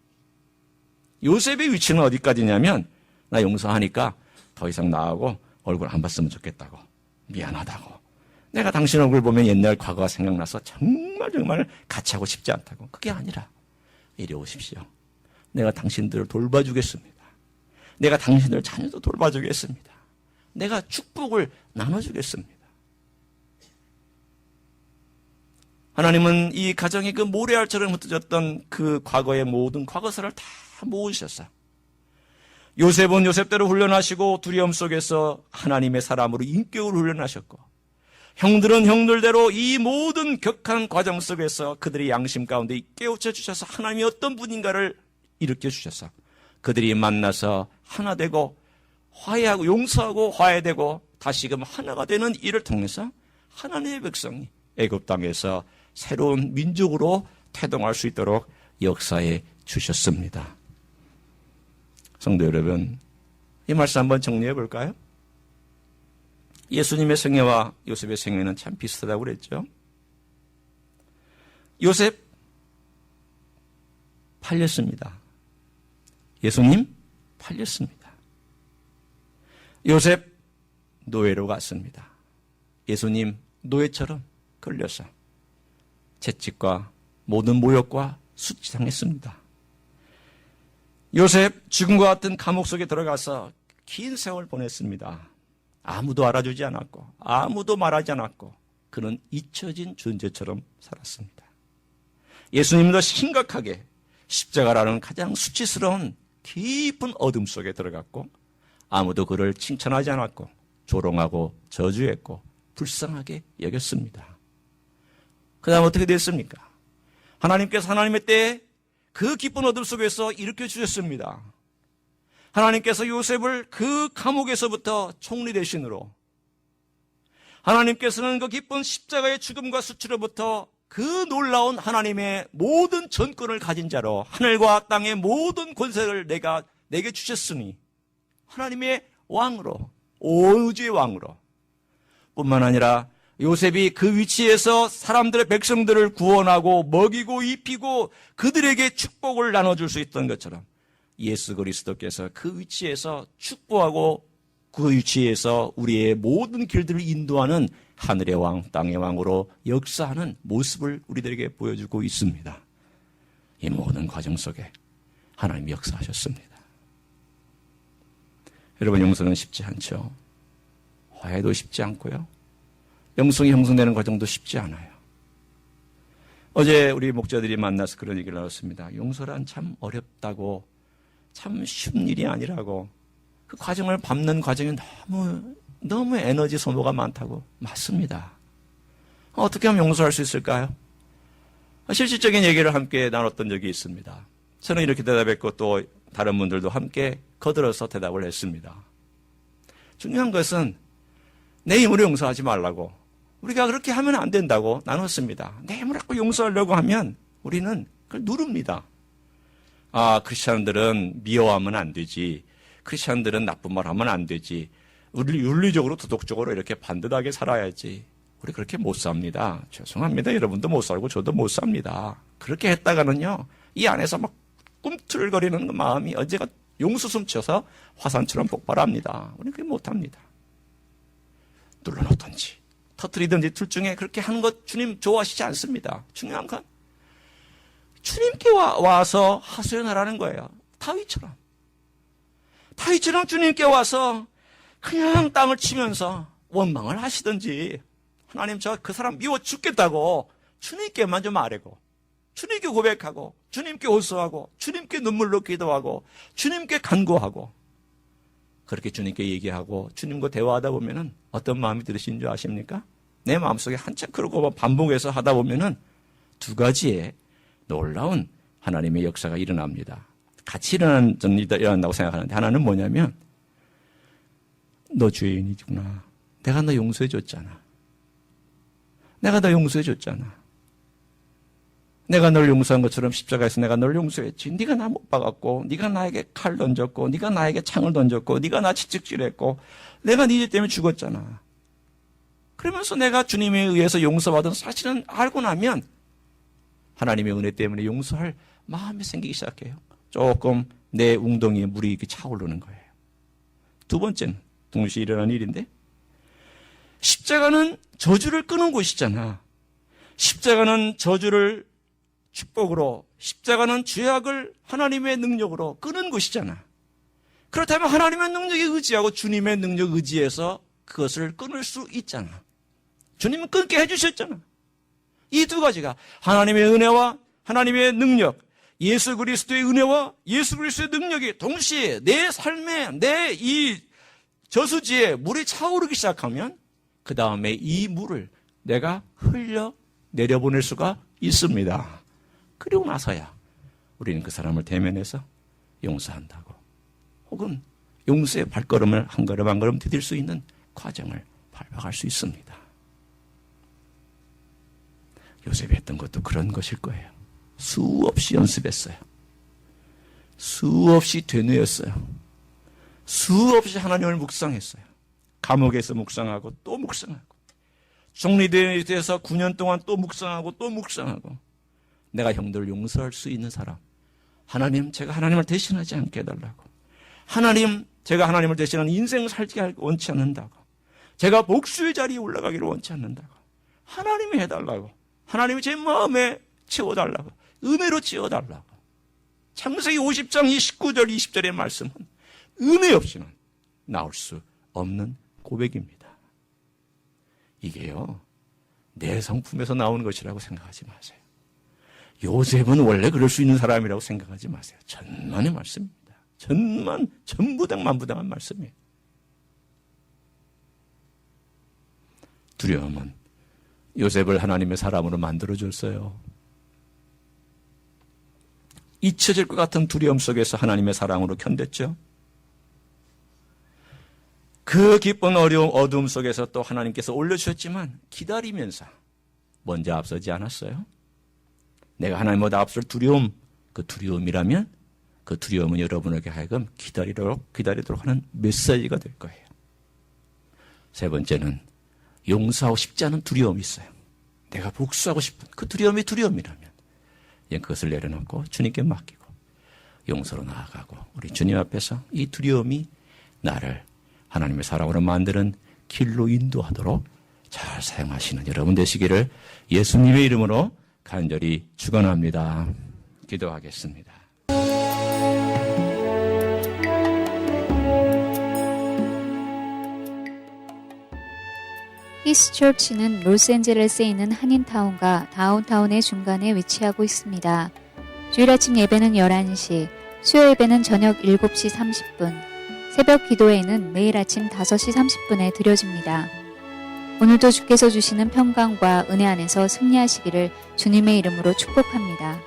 요셉의 위치는 어디까지냐면 나 용서하니까 더 이상 나하고 얼굴 안 봤으면 좋겠다고 미안하다고 내가 당신 얼굴 보면 옛날 과거가 생각나서 정말 같이 하고 싶지 않다고 그게 아니라 이리 오십시오. 내가 당신들을 돌봐주겠습니다. 내가 당신들 자녀도 돌봐주겠습니다. 내가 축복을 나눠주겠습니다. 하나님은 이 가정의 그 모래알처럼 흩어졌던 그 과거의 모든 과거사를 다 모으셨어요. 요셉은 요셉대로 훈련하시고 두려움 속에서 하나님의 사람으로 인격을 훈련하셨고 형들은 형들대로 이 모든 격한 과정 속에서 그들의 양심 가운데 깨우쳐 주셔서 하나님이 어떤 분인가를 일으켜 주셔서 그들이 만나서 하나 되고 화해하고 용서하고 화해되고 다시금 하나가 되는 일을 통해서 하나님의 백성이 애굽 땅에서 새로운 민족으로 태동할 수 있도록 역사해 주셨습니다. 성도 여러분, 이 말씀 한번 정리해 볼까요? 예수님의 생애와 요셉의 생애는 참 비슷하다고 그랬죠. 요셉 팔렸습니다. 예수님 팔렸습니다. 요셉 노예로 갔습니다. 예수님 노예처럼 끌려서 채찍과 모든 모욕과 수치당했습니다. 요셉 죽음과 같은 감옥 속에 들어가서 긴 세월 보냈습니다. 아무도 알아주지 않았고 아무도 말하지 않았고 그는 잊혀진 존재처럼 살았습니다. 예수님도 심각하게 십자가라는 가장 수치스러운 깊은 어둠 속에 들어갔고 아무도 그를 칭찬하지 않았고 조롱하고 저주했고 불쌍하게 여겼습니다. 그 다음 어떻게 됐습니까? 하나님께서 하나님의 때에 그 깊은 어둠 속에서 일으켜 주셨습니다. 하나님께서 요셉을 그 감옥에서부터 총리 대신으로, 하나님께서는 그 기쁜 십자가의 죽음과 수치로부터 그 놀라운 하나님의 모든 전권을 가진 자로 하늘과 땅의 모든 권세를 내게 주셨으니 하나님의 왕으로, 온 우주의 왕으로, 뿐만 아니라 요셉이 그 위치에서 사람들의 백성들을 구원하고 먹이고 입히고 그들에게 축복을 나눠줄 수 있던 것처럼 예수 그리스도께서 그 위치에서 축복하고 그 위치에서 우리의 모든 길들을 인도하는 하늘의 왕, 땅의 왕으로 역사하는 모습을 우리들에게 보여주고 있습니다. 이 모든 과정 속에 하나님이 역사하셨습니다. 여러분, 용서는 쉽지 않죠. 화해도 쉽지 않고요. 영성이 형성되는 과정도 쉽지 않아요. 어제 우리 목자들이 만나서 그런 얘기를 나눴습니다. 용서란 참 어렵다고, 참 쉬운 일이 아니라고, 그 과정을 밟는 과정이 너무 에너지 소모가 많다고. 맞습니다. 어떻게 하면 용서할 수 있을까요? 실질적인 얘기를 함께 나눴던 적이 있습니다. 저는 이렇게 대답했고 또 다른 분들도 함께 거들어서 대답을 했습니다. 중요한 것은 내 힘으로 용서하지 말라고, 우리가 그렇게 하면 안 된다고 나눴습니다. 내 힘으로 용서하려고 하면 우리는 그걸 누릅니다. 크리스찬들은 미워하면 안 되지, 크리스찬들은 나쁜 말 하면 안 되지, 우리 윤리적으로 도덕적으로 이렇게 반듯하게 살아야지. 우리 그렇게 못 삽니다. 죄송합니다. 여러분도 못 살고 저도 못 삽니다. 그렇게 했다가는요, 이 안에서 막 꿈틀거리는 그 마음이 언제가 용수숨 쳐서 화산처럼 폭발합니다. 우리는 그렇게 못합니다. 눌러놓든지 터뜨리든지 둘 중에 그렇게 하는 것 주님 좋아하시지 않습니다. 중요한 건 주님께 와서 하소연하라는 거예요. 다윗처럼 주님께 와서 그냥 땅을 치면서 원망을 하시든지, 하나님 저 그 사람 미워 죽겠다고 주님께만 좀 아뢰고, 주님께 고백하고, 주님께 호소하고, 주님께 눈물로 기도하고, 주님께 간구하고, 그렇게 주님께 얘기하고 주님과 대화하다 보면은 어떤 마음이 들으신 줄 아십니까? 내 마음속에 한참 그러고 반복해서 하다 보면은 두 가지의 놀라운 하나님의 역사가 일어납니다. 같이 일어난다고 생각하는데, 하나는 뭐냐면, 너 죄인이구나. 내가 너 용서해 줬잖아. 내가 너 용서해 줬잖아. 내가 널 용서한 것처럼 십자가에서 내가 널 용서했지. 네가 나 못 박았고, 네가 나에게 칼 던졌고, 네가 나에게 창을 던졌고, 네가 나 채찍질했고, 내가 네 죄 때문에 죽었잖아. 그러면서 내가 주님에 의해서 용서받은 사실은 알고 나면 하나님의 은혜 때문에 용서할 마음이 생기기 시작해요. 조금 내 웅덩이에 물이 이렇게 차오르는 거예요. 두 번째는 동시에 일어난 일인데, 십자가는 저주를 끄는 곳이잖아. 십자가는 저주를 축복으로, 십자가는 죄악을 하나님의 능력으로 끄는 곳이잖아. 그렇다면 하나님의 능력에 의지하고 주님의 능력 의지해서 그것을 끊을 수 있잖아. 주님은 끊게 해주셨잖아. 이 두 가지가 하나님의 은혜와 하나님의 능력, 예수 그리스도의 은혜와 예수 그리스도의 능력이 동시에 내 삶에, 내 이 저수지에 물이 차오르기 시작하면 그 다음에 이 물을 내가 흘려 내려보낼 수가 있습니다. 그리고 나서야 우리는 그 사람을 대면해서 용서한다고, 혹은 용서의 발걸음을 한 걸음 한 걸음 디딜 수 있는 과정을 밟아갈 수 있습니다. 요셉이 했던 것도 그런 것일 거예요. 수없이 연습했어요. 수없이 되뇌었어요. 수없이 하나님을 묵상했어요. 감옥에서 묵상하고 또 묵상하고, 종리대에서 9년 동안 또 묵상하고 또 묵상하고, 내가 형들을 용서할 수 있는 사람, 하나님, 제가 하나님을 대신하지 않게 해달라고, 하나님, 제가 하나님을 대신하는 인생 살기 원치 않는다고, 제가 복수의 자리에 올라가기를 원치 않는다고, 하나님이 해달라고, 하나님이 제 마음에 채워달라고, 은혜로 채워달라고. 창세기 50장 19절 20절의 말씀은 은혜 없이는 나올 수 없는 고백입니다. 이게요, 내 성품에서 나오는 것이라고 생각하지 마세요. 요셉은 원래 그럴 수 있는 사람이라고 생각하지 마세요. 천만의 말씀입니다. 전부당 만부당한 말씀이에요. 두려움은 요셉을 하나님의 사람으로 만들어줬어요. 잊혀질 것 같은 두려움 속에서 하나님의 사랑으로 견뎠죠. 그 기쁜 어려움, 어두움 속에서 또 하나님께서 올려주셨지만 기다리면서 먼저 앞서지 않았어요. 내가 하나님보다 앞설 두려움, 그 두려움이라면 그 두려움은 여러분에게 하여금 기다리도록 하는 메시지가 될 거예요. 세 번째는 용서하고 싶지 않은 두려움이 있어요. 내가 복수하고 싶은 그 두려움이 두려움이라면 그것을 내려놓고 주님께 맡기고 용서로 나아가고, 우리 주님 앞에서 이 두려움이 나를 하나님의 사랑으로 만드는 길로 인도하도록 잘 사용하시는 여러분 되시기를 예수님의 이름으로 간절히 축원합니다. 기도하겠습니다. 히스처치는 로스앤젤레스에 있는 한인타운과 다운타운의 중간에 위치하고 있습니다. 주일 아침 예배는 11시, 수요 예배는 저녁 7시 30분, 새벽 기도회는 매일 아침 5시 30분에 드려집니다. 오늘도 주께서 주시는 평강과 은혜 안에서 승리하시기를 주님의 이름으로 축복합니다.